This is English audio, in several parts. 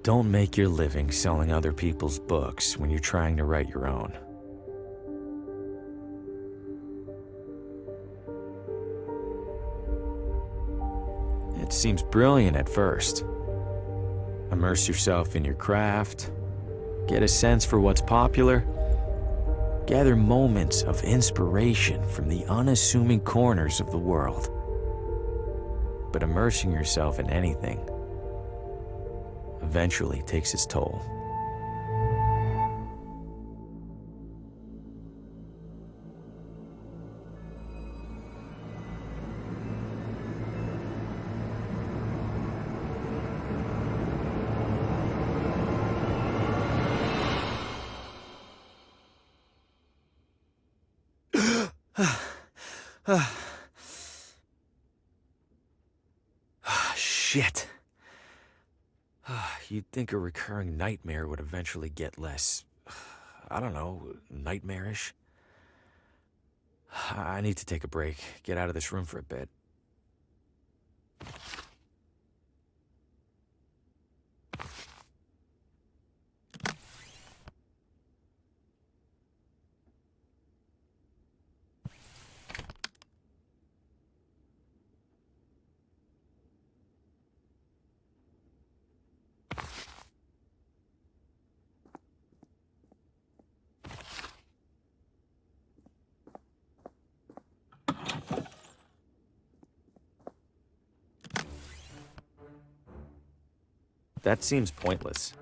Don't make your living selling other people's books when you're trying to write your own. It seems brilliant at first. Immerse yourself in your craft, get a sense for what's popular, gather moments of inspiration from the unassuming corners of the world. But immersing yourself in anything eventually takes its toll. Shit. You'd think a recurring nightmare would eventually get less, I don't know, nightmarish. I need to take a break, get out of this room for a bit. That seems pointless.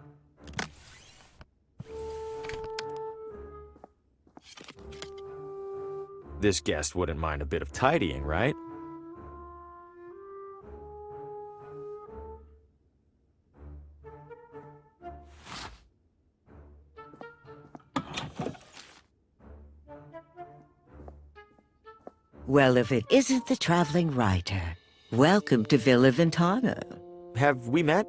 This guest wouldn't mind a bit of tidying, right? Well, if it isn't the traveling writer, welcome to Villa Ventana. Have we met?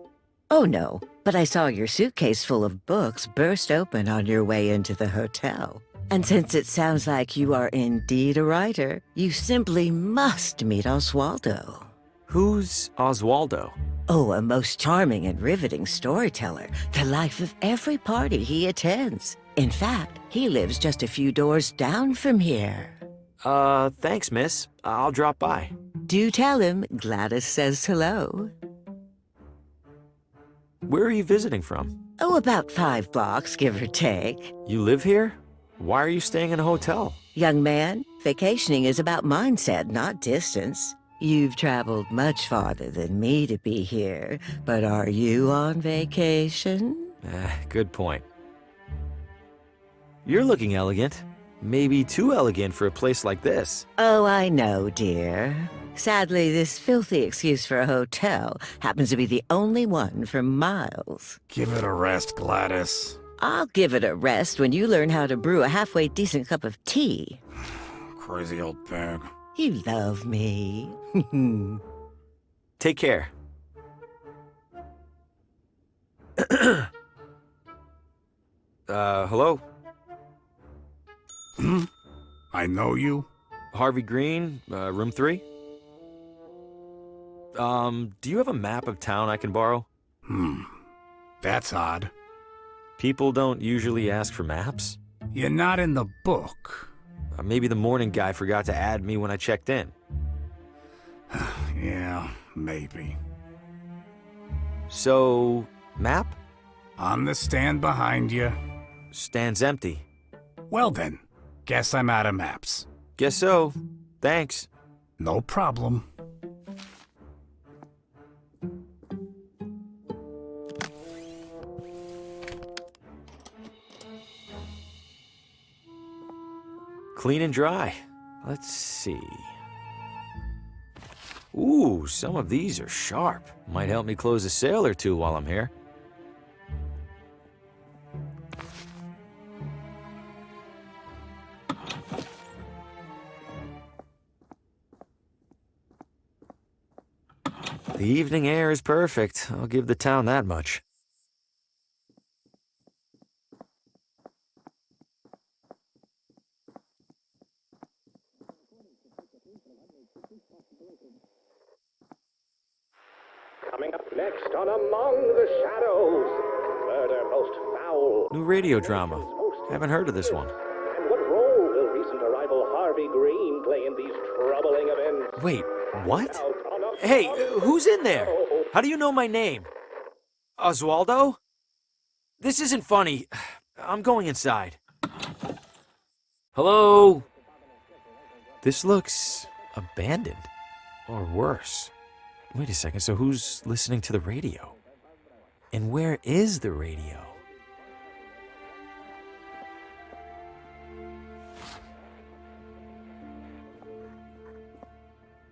Oh no, but I saw your suitcase full of books burst open on your way into the hotel. And since it sounds like you are indeed a writer, you simply must meet Oswaldo. Who's Oswaldo? Oh, a most charming and riveting storyteller, the life of every party he attends. In fact, he lives just a few doors down from here. Thanks, miss. I'll drop by. Do tell him Gladys says hello. Where are you visiting from? Oh, about 5 blocks, give or take. You live here? Why are you staying in a hotel? Young man, vacationing is about mindset, not distance. You've traveled much farther than me to be here, but are you on vacation? Good point. You're looking elegant. Maybe too elegant for a place like this. Oh, I know, dear. Sadly, this filthy excuse for a hotel happens to be the only one for miles. Give it a rest, Gladys. I'll give it a rest when you learn how to brew a halfway decent cup of tea. Crazy old pig. You love me. Take care. Hello? I know you. Harvey Green, room 3? Do you have a map of town I can borrow? That's odd. People don't usually ask for maps. You're not in the book. Maybe the morning guy forgot to add me when I checked in. Yeah, maybe. So, map? On the stand behind you. Stand's empty. Well then, guess I'm out of maps. Guess so. Thanks. No problem. Clean and dry. Let's see. Ooh, some of these are sharp. Might help me close a sale or two while I'm here. The evening air is perfect. I'll give the town that much. Coming up next on Among the Shadows, murder most foul. New radio drama. Haven't heard of this one. And what role will recent arrival Harvey Green play in these troubling events? Wait, what? Hey, who's in there? How do you know my name? Oswaldo? This isn't funny. I'm going inside. Hello? This looks abandoned. Or worse. Wait a second, so who's listening to the radio? And where is the radio?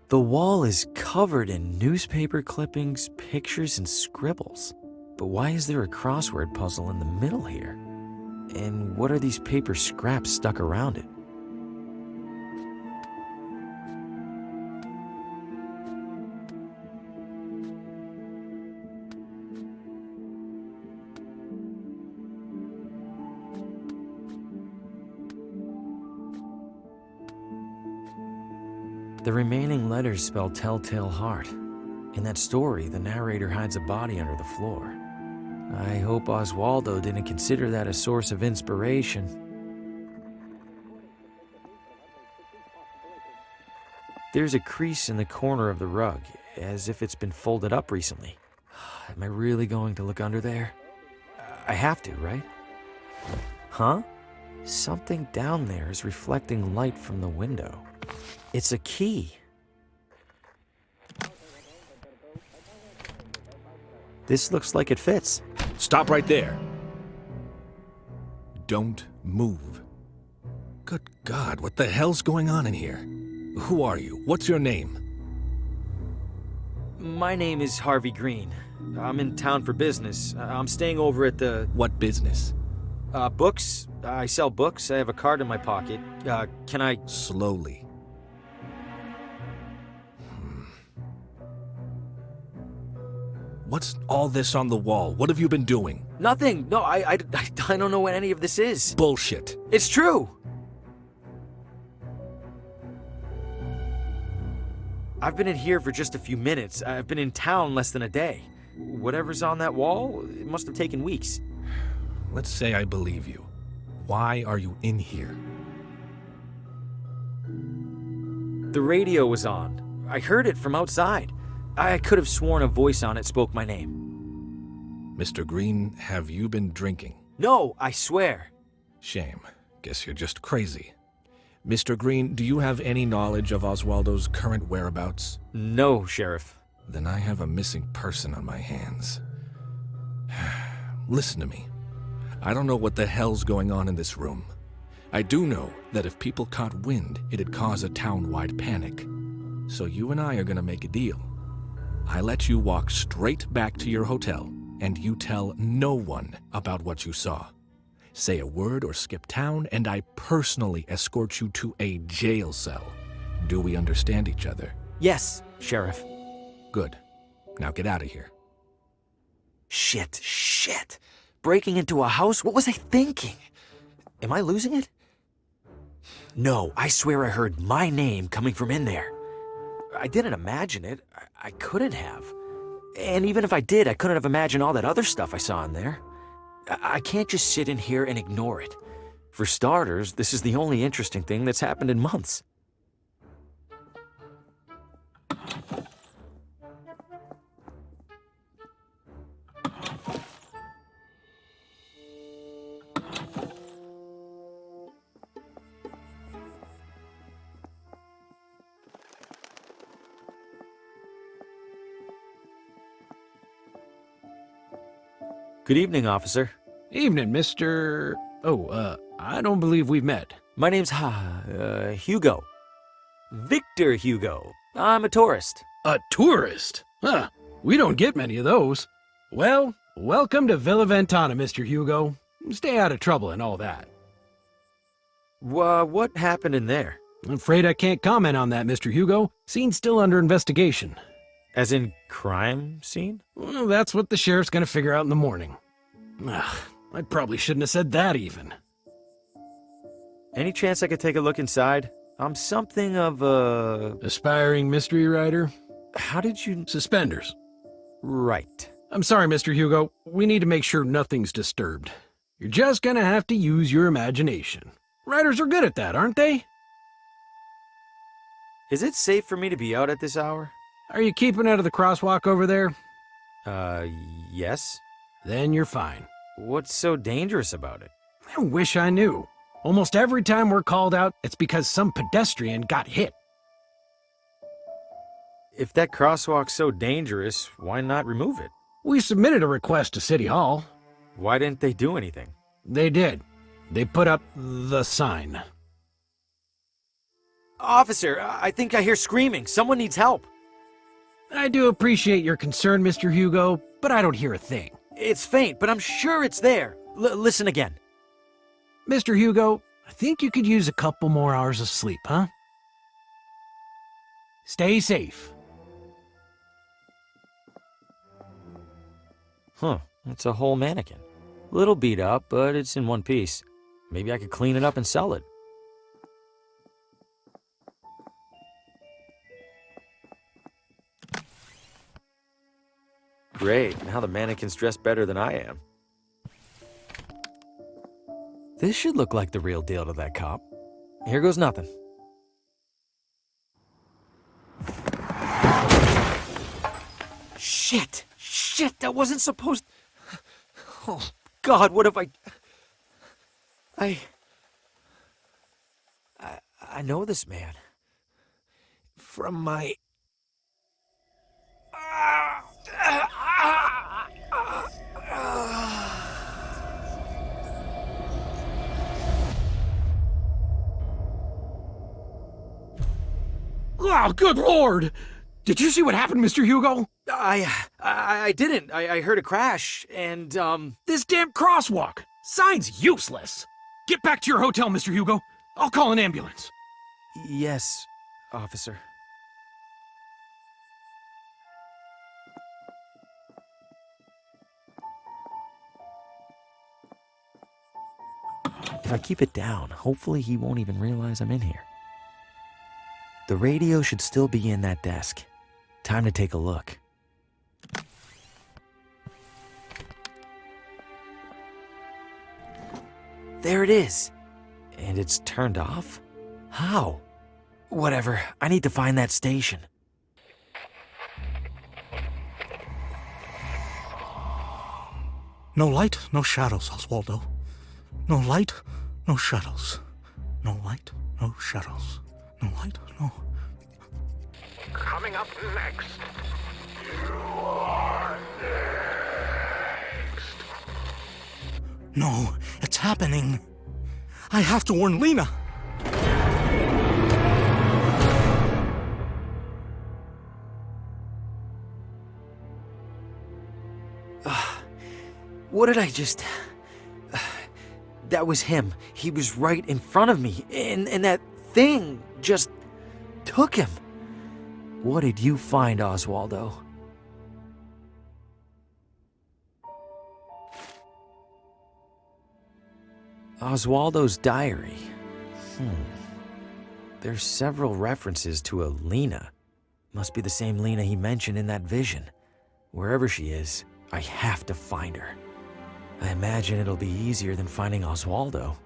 The wall is covered in newspaper clippings, pictures, and scribbles. But why is there a crossword puzzle in the middle here? And what are these paper scraps stuck around it? The remaining letters spell Telltale Heart. In that story, the narrator hides a body under the floor. I hope Oswaldo didn't consider that a source of inspiration. There's a crease in the corner of the rug, as if it's been folded up recently. Am I really going to look under there? I have to, right? Huh? Something down there is reflecting light from the window. It's a key. This looks like it fits. Stop right there. Don't move. Good God, what the hell's going on in here? Who are you? What's your name? My name is Harvey Green. I'm in town for business. I'm staying over at the... What business? Books. I sell books. I have a card in my pocket. Can I... Slowly. What's all this on the wall? What have you been doing? Nothing. No, I don't know what any of this is. Bullshit. It's true. I've been in here for just a few minutes. I've been in town less than a day. Whatever's on that wall, it must have taken weeks. Let's say I believe you. Why are you in here? The radio was on. I heard it from outside. I could have sworn a voice on it spoke my name. Mr. Green, have you been drinking? No, I swear. Shame. Guess you're just crazy. Mr. Green, do you have any knowledge of Oswaldo's current whereabouts? No, Sheriff. Then I have a missing person on my hands. Listen to me. I don't know what the hell's going on in this room. I do know that if people caught wind, it'd cause a town-wide panic. So you and I are gonna make a deal. I let you walk straight back to your hotel, and you tell no one about what you saw. Say a word or skip town, and I personally escort you to a jail cell. Do we understand each other? Yes, Sheriff. Good. Now get out of here. Shit. Breaking into a house? What was I thinking? Am I losing it? No, I swear I heard my name coming from in there. I didn't imagine it. I couldn't have. And even if I did, I couldn't have imagined all that other stuff I saw in there. I can't just sit in here and ignore it. For starters, this is the only interesting thing that's happened in months. Good evening, officer. Evening, Mr. I don't believe we've met. My name's Hugo. Victor Hugo. I'm a tourist. A tourist? Huh. We don't get many of those. Well, welcome to Villa Ventana, Mr. Hugo. Stay out of trouble and all that. What happened in there? I'm afraid I can't comment on that, Mr. Hugo. Scene's still under investigation. As in crime scene? Well, that's what the sheriff's gonna figure out in the morning. I probably shouldn't have said that even. Any chance I could take a look inside? I'm something of a... Aspiring mystery writer? How did you... Suspenders. Right. I'm sorry, Mr. Hugo. We need to make sure nothing's disturbed. You're just gonna have to use your imagination. Writers are good at that, aren't they? Is it safe for me to be out at this hour? Are you keeping out of the crosswalk over there? Yes. Then you're fine. What's so dangerous about it? I wish I knew. Almost every time we're called out, it's because some pedestrian got hit. If that crosswalk's so dangerous, why not remove it? We submitted a request to City Hall. Why didn't they do anything? They did. They put up the sign. Officer, I think I hear screaming. Someone needs help. I do appreciate your concern, Mr. Hugo, but I don't hear a thing. It's faint, but I'm sure it's there. Listen again. Mr. Hugo, I think you could use a couple more hours of sleep, huh? Stay safe. Huh, it's a whole mannequin. Little beat up, but it's in one piece. Maybe I could clean it up and sell it. Great, now the mannequin's dressed better than I am. This should look like the real deal to that cop. Here goes nothing. Shit! Shit, that wasn't supposed... Oh, God, what have I know this man. From my... Oh, good Lord! Did you see what happened, Mr. Hugo? I didn't. I heard a crash, and, This damn crosswalk! Sign's useless! Get back to your hotel, Mr. Hugo. I'll call an ambulance. Yes, officer. If I keep it down, hopefully he won't even realize I'm in here. The radio should still be in that desk. Time to take a look. There it is. And it's turned off? How? Whatever, I need to find that station. No light, no shadows, Oswaldo. No light, no shadows. No light, no shadows. No light, no... Coming up next. You are next. No, it's happening. I have to warn Lena. What did I just... That was him. He was right in front of me, and that thing just took him. What did you find, Oswaldo? Oswaldo's diary. There's several references to a Lena. Must be the same Lena he mentioned in that vision. Wherever she is, I have to find her. I imagine it'll be easier than finding Oswaldo.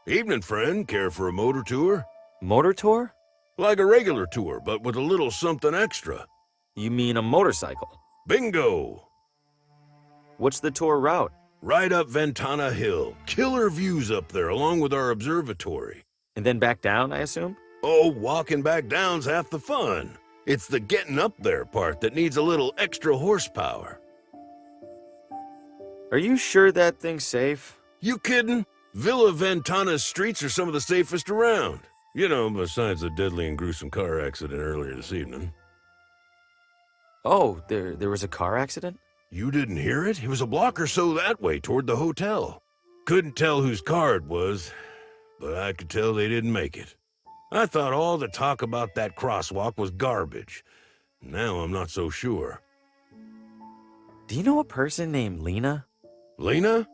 Evening, friend. Care for a motor tour? Motor tour? Like a regular tour, but with a little something extra. You mean a motorcycle? Bingo! What's the tour route? Right up Ventana Hill. Killer views up there, along with our observatory. And then back down, I assume? Oh, walking back down's half the fun. It's the getting up there part that needs a little extra horsepower. Are you sure that thing's safe? You kidding? Villa Ventana's streets are some of the safest around. You know, besides the deadly and gruesome car accident earlier this evening. Oh, there was a car accident? You didn't hear it? It was a block or so that way, toward the hotel. Couldn't tell whose car it was, but I could tell they didn't make it. I thought all the talk about that crosswalk was garbage. Now I'm not so sure. Do you know a person named Lena? Lena?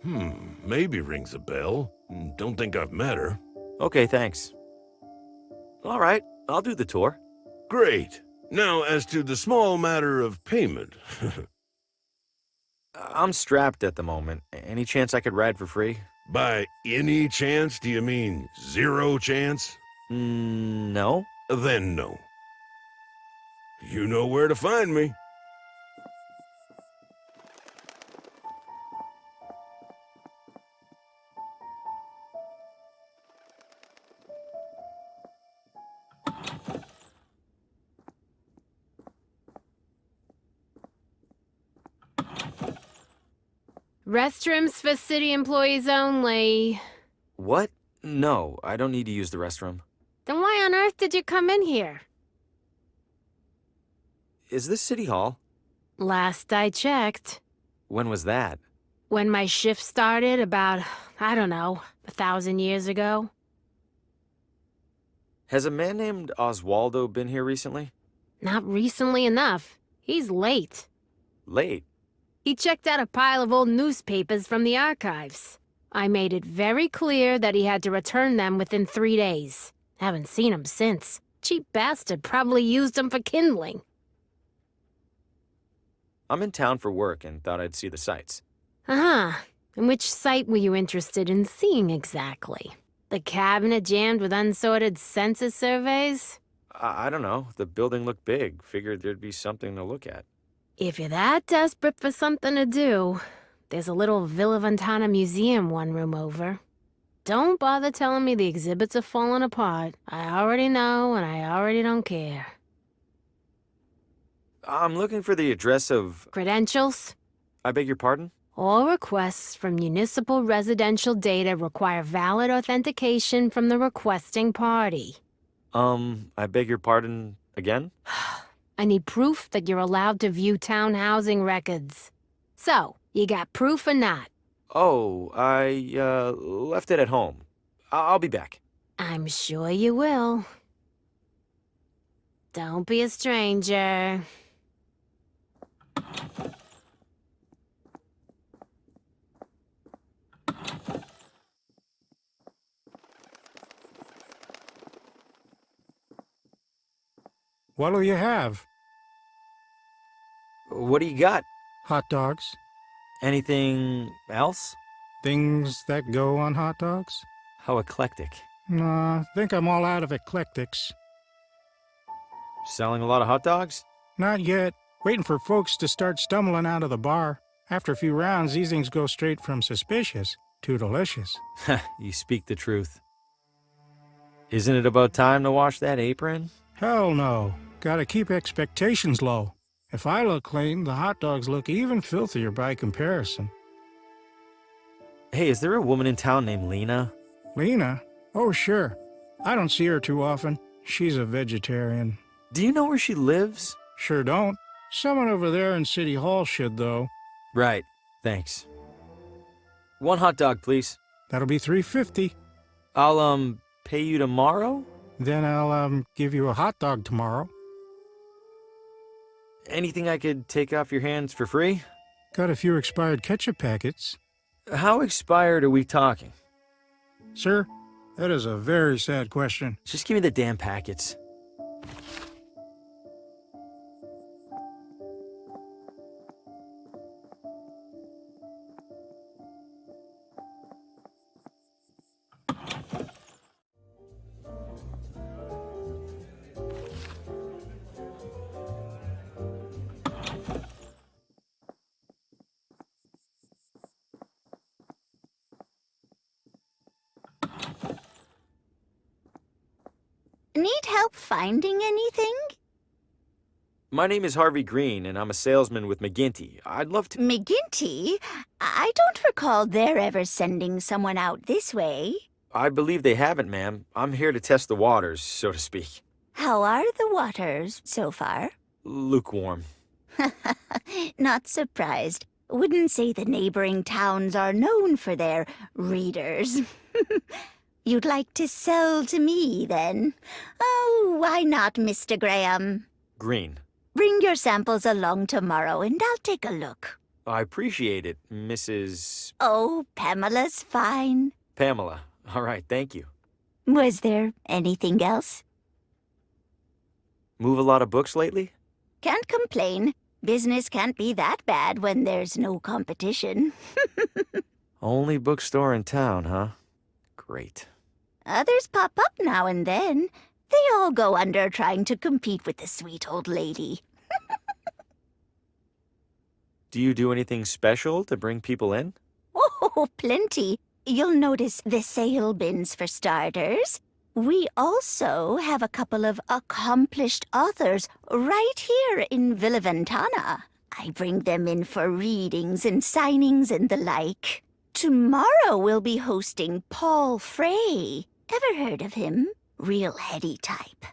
Maybe rings a bell. Don't think I've met her. Okay, thanks. All right, I'll do the tour. Great. Now, as to the small matter of payment. I'm strapped at the moment. Any chance I could ride for free? By any chance, do you mean 0 chance? No. Then no. You know where to find me. Restrooms for city employees only. What? No, I don't need to use the restroom. Then why on earth did you come in here? Is this City Hall? Last I checked. When was that? When my shift started about, I don't know, 1,000 years ago. Has a man named Oswaldo been here recently? Not recently enough. He's late. Late? He checked out a pile of old newspapers from the archives. I made it very clear that he had to return them within 3 days. Haven't seen him since. Cheap bastard probably used them for kindling. I'm in town for work and thought I'd see the sights. Uh-huh. And which site were you interested in seeing exactly? The cabinet jammed with unsorted census surveys? I don't know. The building looked big. Figured there'd be something to look at. If you're that desperate for something to do, there's a little Villa Ventana museum 1 room over. Don't bother telling me the exhibits are falling apart. I already know, and I already don't care. I'm looking for the address of... Credentials? I beg your pardon? All requests for municipal residential data require valid authentication from the requesting party. I beg your pardon again? I need proof that you're allowed to view town housing records. So, you got proof or not? Oh, I, left it at home. I'll be back. I'm sure you will. Don't be a stranger. What'll you have? What do you got? Hot dogs? Anything else? Things that go on hot dogs? How eclectic. Nah, think I'm all out of eclectics. Selling a lot of hot dogs? Not yet. Waiting for folks to start stumbling out of the bar. After a few rounds, these things go straight from suspicious to delicious. You speak the truth. Isn't it about time to wash that apron? Hell no. Gotta keep expectations low. If I look clean, the hot dogs look even filthier by comparison. Hey, is there a woman in town named Lena? Lena? Oh, sure. I don't see her too often. She's a vegetarian. Do you know where she lives? Sure don't. Someone over there in City Hall should, though. Right. Thanks. 1 hot dog, please. That'll be $3.50. I'll, pay you tomorrow? Then I'll, give you a hot dog tomorrow. Anything I could take off your hands for free? Got a few expired ketchup packets. How expired are we talking? Sir, that is a very sad question. Just give me the damn packets. Need help finding anything? My name is Harvey Green, and I'm a salesman with McGinty. I'd love to... McGinty? I don't recall their ever sending someone out this way. I believe they haven't, ma'am. I'm here to test the waters, so to speak. How are the waters so far? Lukewarm. Not surprised. Wouldn't say the neighboring towns are known for their readers. You'd like to sell to me, then? Oh, why not, Mr. Graham? Green. Bring your samples along tomorrow and I'll take a look. I appreciate it, Mrs. Oh, Pamela's fine. Pamela. All right, thank you. Was there anything else? Move a lot of books lately? Can't complain. Business can't be that bad when there's no competition. Only bookstore in town, huh? Great. Others pop up now and then. They all go under trying to compete with the sweet old lady. Do you do anything special to bring people in? Oh, plenty. You'll notice the sale bins for starters. We also have a couple of accomplished authors right here in Villa Ventana. I bring them in for readings and signings and the like. Tomorrow we'll be hosting Paul Frey. Ever heard of him? Real heady type.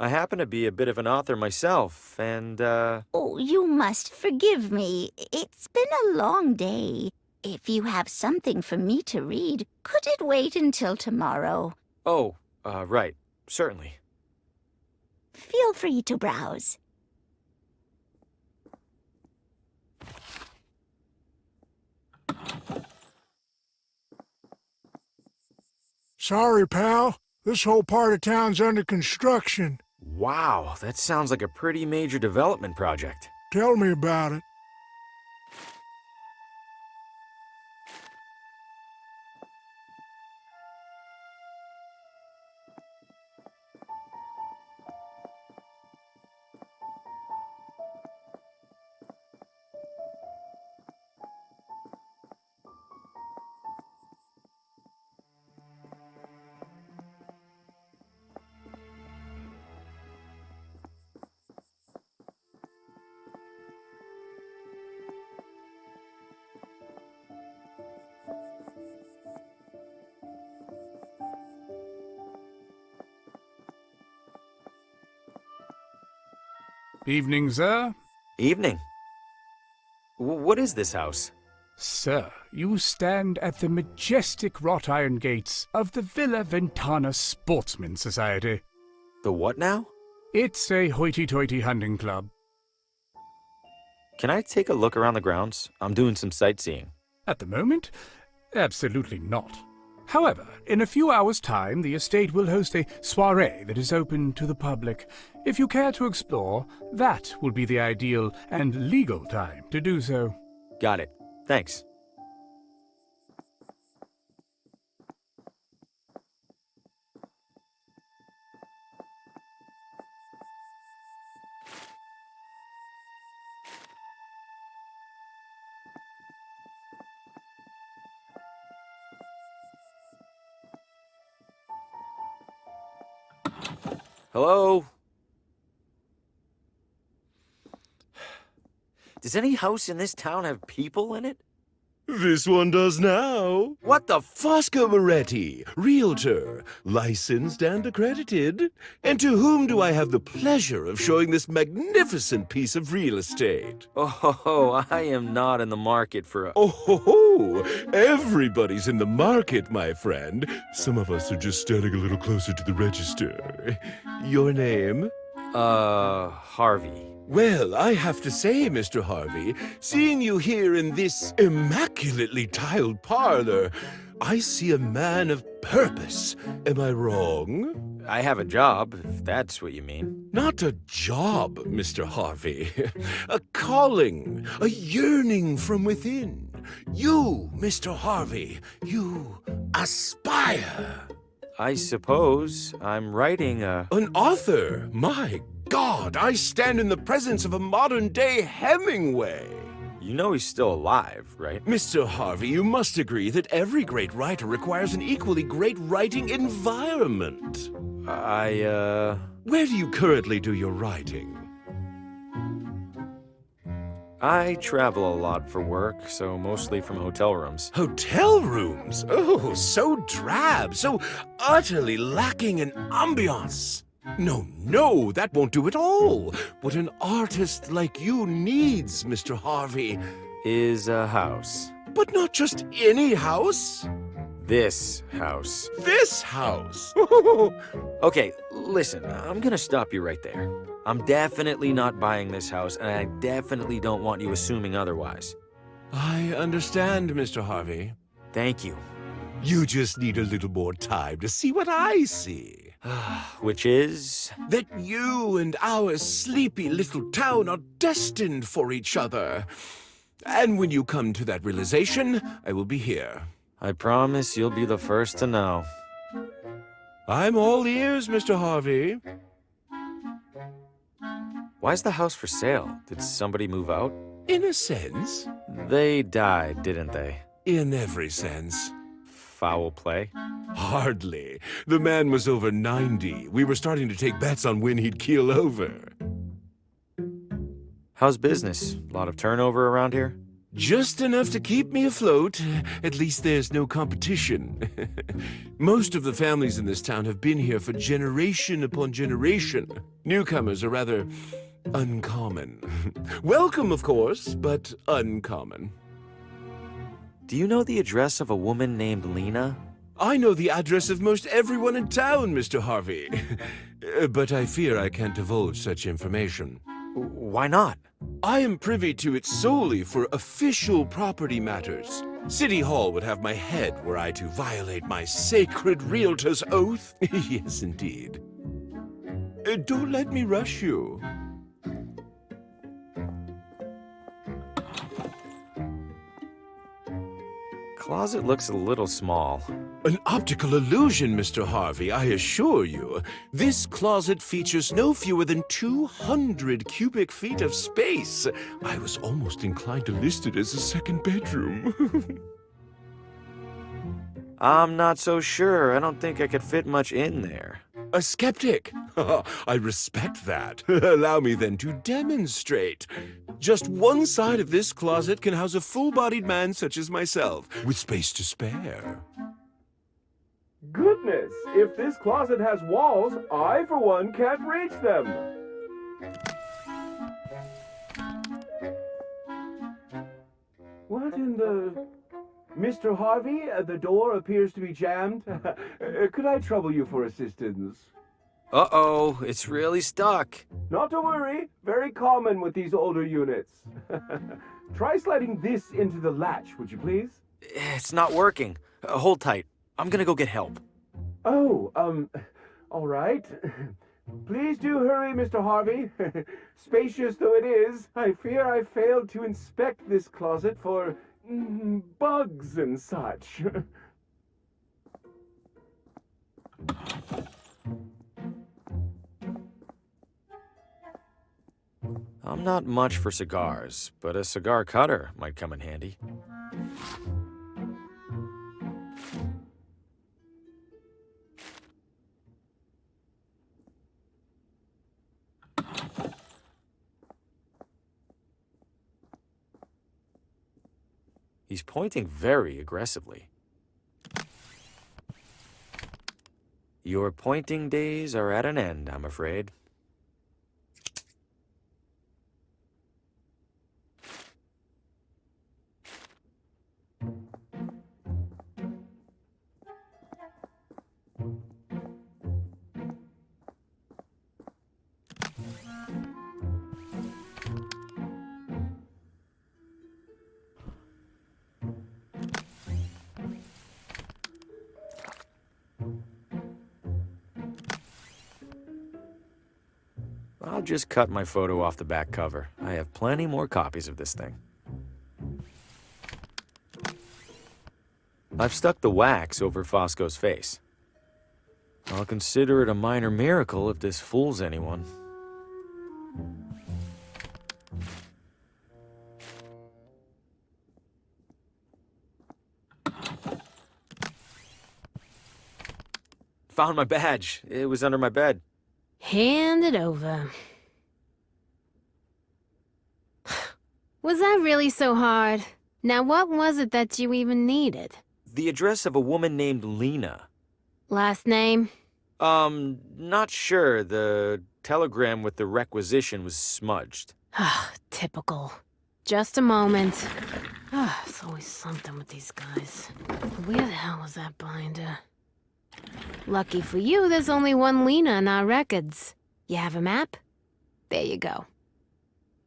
I happen to be a bit of an author myself, and, Oh, you must forgive me. It's been a long day. If you have something for me to read, could it wait until tomorrow? Oh, right. Certainly. Feel free to browse. Sorry, pal. This whole part of town's under construction. Wow, that sounds like a pretty major development project. Tell me about it. Evening, sir. Evening. What is this house? Sir, you stand at the majestic wrought iron gates of the Villa Ventana Sportsman Society. The what now? It's a hoity-toity hunting club. Can I take a look around the grounds? I'm doing some sightseeing. At the moment, absolutely not. However, in a few hours' time, the estate will host a soiree that is open to the public. If you care to explore, that will be the ideal and legal time to do so. Got it. Thanks. Hello? Does any house in this town have people in it? This one does now. What the Fosco Moretti, realtor, licensed and accredited. And to whom do I have the pleasure of showing this magnificent piece of real estate? Oh, I am not in the market for a... Oh, ho, ho. Everybody's in the market, my friend. Some of us are just standing a little closer to the register. Your name? Harvey. Well, I have to say, Mr. Harvey, seeing you here in this immaculately tiled parlor, I see a man of purpose. Am I wrong? I have a job, if that's what you mean. Not a job, Mr. Harvey. A calling, a yearning from within. You, Mr. Harvey, you aspire. I suppose I'm writing a... An author? My God, I stand in the presence of a modern-day Hemingway. You know he's still alive, right? Mr. Harvey, you must agree that every great writer requires an equally great writing environment. Where do you currently do your writing? I travel a lot for work, so mostly from hotel rooms. Hotel rooms? Oh, so drab, so utterly lacking in ambiance. No, that won't do at all. What an artist like you needs, Mr. Harvey, Is a house. but not just any house. This house. This house. Okay, listen, I'm gonna stop you right there. I'm definitely not buying this house, and I definitely don't want you assuming otherwise. I understand, Mr. Harvey. Thank you. You just need a little more time to see what I see. Which is? That you and our sleepy little town are destined for each other. And when you come to that realization, I will be here. I promise you'll be the first to know. I'm all ears, Mr. Harvey. Why's the house for sale? Did somebody move out? In a sense. They died, didn't they? In every sense. Foul play? Hardly. The man was over 90. We were starting to take bets on when he'd keel over. How's business? A lot of turnover around here? Just enough to keep me afloat. At least there's no competition. Most of the families in this town have been here for generation upon generation. Newcomers are rather uncommon. Welcome, of course, but uncommon. Do you know the address of a woman named Lena? I know the address of most everyone in town, Mr. Harvey. But I fear I can't divulge such information. Why not? I am privy to it solely for official property matters. City Hall would have my head were I to violate my sacred realtor's oath. Yes, indeed. Don't let me rush you. Closet looks a little small. An optical illusion, Mr. Harvey, I assure you. This closet features no fewer than 200 cubic feet of space. I was almost inclined to list it as a second bedroom. I'm not so sure. I don't think I could fit much in there. A skeptic? I respect that. Allow me then to demonstrate. Just one side of this closet can house a full-bodied man such as myself, with space to spare. Goodness, if this closet has walls, I, for one, can't reach them. What in the... Mr. Harvey, the door appears to be jammed. Could I trouble you for assistance? Uh-oh, it's really stuck. Not to worry. Very common with these older units. Try sliding this into the latch, would you please? It's not working. Hold tight. I'm gonna go get help. Oh, all right. Please do hurry, Mr. Harvey. Spacious though it is, I fear I failed to inspect this closet for bugs and such. I'm not much for cigars, but a cigar cutter might come in handy. He's pointing very aggressively. Your pointing days are at an end, I'm afraid. I'll just cut my photo off the back cover. I have plenty more copies of this thing. I've stuck the wax over Fosco's face. I'll consider it a minor miracle if this fools anyone. Found my badge. It was under my bed. Hand it over. Was that really so hard? Now what was it that you even needed? The address of a woman named Lena. Last name? Not sure. The telegram with the requisition was smudged. Typical. Just a moment. It's always something with these guys. Where the hell was that binder? Lucky for you, there's only one Lena in our records. You have a map? There you go.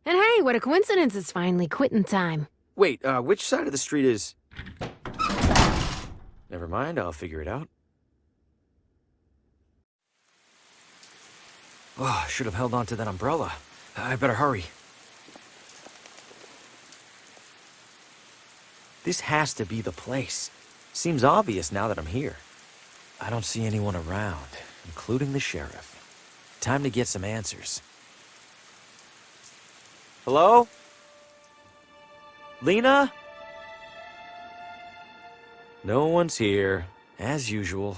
And hey, what a coincidence, it's finally quitting time. Wait, which side of the street is... Never mind, I'll figure it out. Oh, I should have held on to that umbrella. I better hurry. This has to be the place. Seems obvious now that I'm here. I don't see anyone around, including the sheriff. Time to get some answers. Hello? Lena? No one's here, as usual.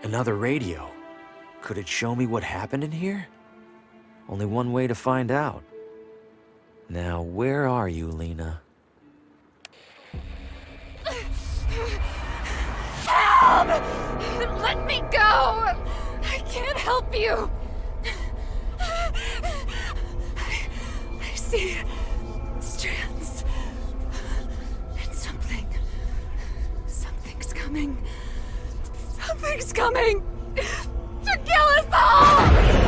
Another radio. Could it show me what happened in here? Only one way to find out. Now, where are you, Lena? Help! Let me go! I can't help you! I see strands. And something's coming. Something's coming to kill us all!